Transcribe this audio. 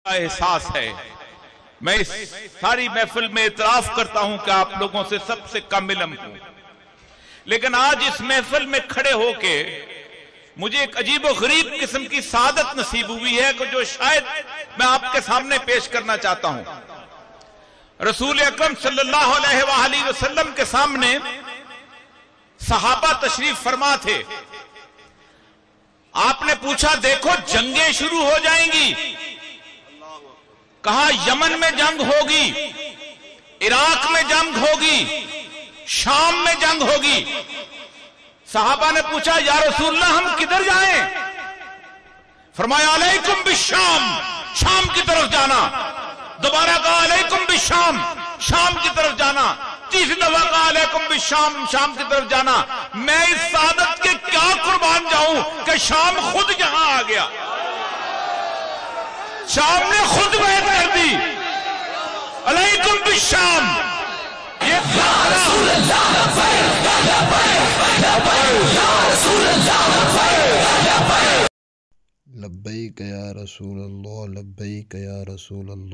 एहसास है। मैं इस सारी महफिल में इतराफ करता हूं कि आप लोगों से सबसे कम इल्म हूं, लेकिन आज इस महफिल में खड़े होके मुझे एक अजीब और गरीब किस्म की सादत नसीब हुई है कि जो शायद मैं आपके सामने पेश करना चाहता हूं। रसूल अकरम सल्लल्लाहु अलैहि वसल्लम के सामने सहाबा तशरीफ फरमा थे। आपने पूछा, देखो जंगें शुरू हो जाएंगी। कहा यमन में जंग होगी, इराक में जंग होगी, शाम में जंग होगी। सहाबा ने पूछा, या रसूलल्लाह हम किधर जाएं? फरमाया अलैकुम बिशाम, शाम की तरफ जाना। दोबारा कहा अलैकुम बिशाम, शाम की तरफ जाना। तीसरी दफा कहा अलैकुम बिशाम, शाम की तरफ जाना। मैं इस सादत के क्या कुर्बान जाऊं कि शाम खुद यहां आ गया, शाम ने खुद बैत कर दी। अलैकुम बिशाम, ये लब्बैक या रसूल अल्लाह, लब्बैक या रसूल अल्लाह।